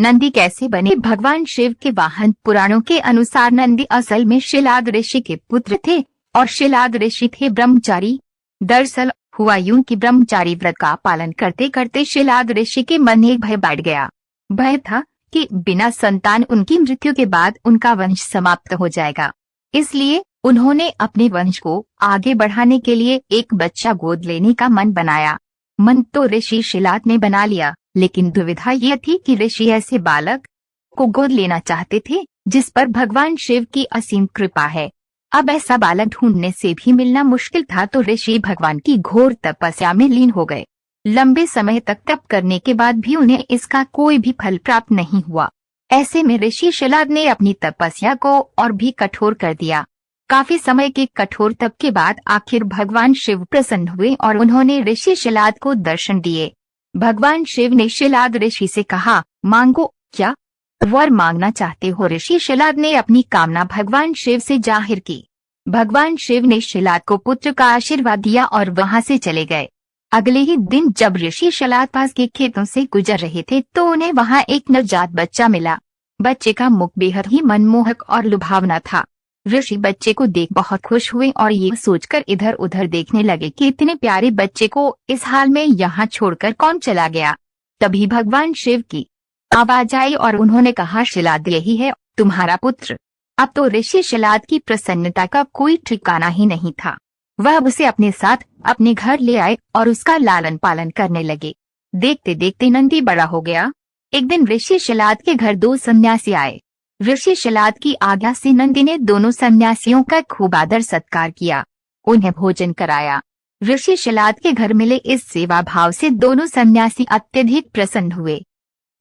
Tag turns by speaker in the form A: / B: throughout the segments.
A: नंदी कैसे बने भगवान शिव के वाहन? पुराणों के अनुसार नंदी असल में शिलाद ऋषि के पुत्र थे और शिलाद ऋषि थे ब्रह्मचारी। दरअसल हुआ यूं कि ब्रह्मचारी व्रत का पालन करते करते शिलाद ऋषि के मन में एक भय बैठ गया। भय था कि बिना संतान उनकी मृत्यु के बाद उनका वंश समाप्त हो जाएगा। इसलिए उन्होंने अपने वंश को आगे बढ़ाने के लिए एक बच्चा गोद लेने का मन बनाया। मन तो ऋषि शिलाद ने बना लिया, लेकिन दुविधा यह थी कि ऋषि ऐसे बालक को गोद लेना चाहते थे जिस पर भगवान शिव की असीम कृपा है। अब ऐसा बालक ढूंढने से भी मिलना मुश्किल था, तो ऋषि भगवान की घोर तपस्या में लीन हो गए। लंबे समय तक तप करने के बाद भी उन्हें इसका कोई भी फल प्राप्त नहीं हुआ। ऐसे में ऋषि शिलाद ने अपनी तपस्या को और भी कठोर कर दिया। काफी समय के कठोर तप के बाद आखिर भगवान शिव प्रसन्न हुए और उन्होंने ऋषि शिलाद को दर्शन दिए। भगवान शिव ने शिलाद ऋषि से कहा, मांगो, क्या वर मांगना चाहते हो? ऋषि शिलाद ने अपनी कामना भगवान शिव से जाहिर की। भगवान शिव ने शिलाद को पुत्र का आशीर्वाद दिया और वहां से चले गए। अगले ही दिन जब ऋषि शिलाद पास के खेतों से गुजर रहे थे तो उन्हें वहां एक नवजात बच्चा मिला। बच्चे का मुख बेहद ही मनमोहक और लुभावना था। ऋषि बच्चे को देख बहुत खुश हुए और ये सोचकर इधर उधर देखने लगे कि इतने प्यारे बच्चे को इस हाल में यहाँ छोड़कर कौन चला गया। तभी भगवान शिव की आवाज आई और उन्होंने कहा, शिलाद यही है तुम्हारा पुत्र। अब तो ऋषि शिलाद की प्रसन्नता का कोई ठिकाना ही नहीं था। वह उसे अपने साथ अपने घर ले आए और उसका लालन पालन करने लगे। देखते देखते नंदी बड़ा हो गया। एक दिन ऋषि शिलाद के घर 2 सन्यासी आए। ऋषि शिलाद की आज्ञा से नंदी ने दोनों सन्यासियों का खूब आदर सत्कार किया, उन्हें भोजन कराया। ऋषि शिलाद के घर मिले इस सेवा भाव से दोनों सन्यासी अत्यधिक प्रसन्न हुए।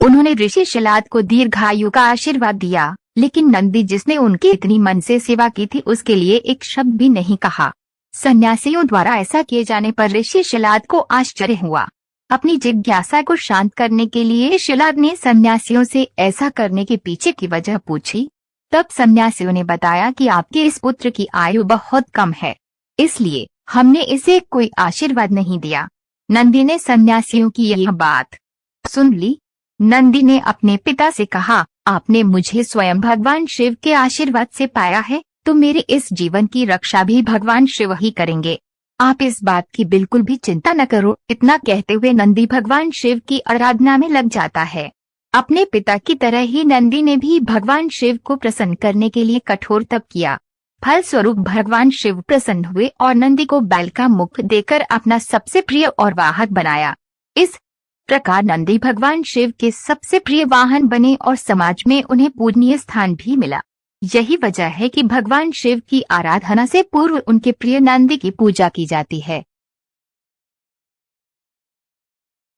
A: उन्होंने ऋषि शिलाद को दीर्घायु का आशीर्वाद दिया, लेकिन नंदी जिसने उनकी इतनी मन से सेवा की थी उसके लिए एक शब्द भी नहीं कहा। सन्यासियों द्वारा ऐसा किए जाने पर ऋषि शिलाद को आश्चर्य हुआ। अपनी जिज्ञासा को शांत करने के लिए शिलाद ने सन्यासियों से ऐसा करने के पीछे की वजह पूछी। तब सन्यासियों ने बताया कि आपके इस पुत्र की आयु बहुत कम है, इसलिए हमने इसे कोई आशीर्वाद नहीं दिया। नंदी ने सन्यासियों की यह बात सुन ली। नंदी ने अपने पिता से कहा, आपने मुझे स्वयं भगवान शिव के आशीर्वाद से पाया है, तो मेरे इस जीवन की रक्षा भी भगवान शिव ही करेंगे। आप इस बात की बिल्कुल भी चिंता न करो। इतना कहते हुए नंदी भगवान शिव की आराधना में लग जाता है। अपने पिता की तरह ही नंदी ने भी भगवान शिव को प्रसन्न करने के लिए कठोर तप किया। फलस्वरूप भगवान शिव प्रसन्न हुए और नंदी को बैल का मुख देकर अपना सबसे प्रिय और वाहक बनाया। इस प्रकार नंदी भगवान शिव के सबसे प्रिय वाहन बने और समाज में उन्हें पूजनीय स्थान भी मिला। यही वजह है कि भगवान शिव की आराधना से पूर्व उनके प्रिय नंदी की पूजा की जाती है।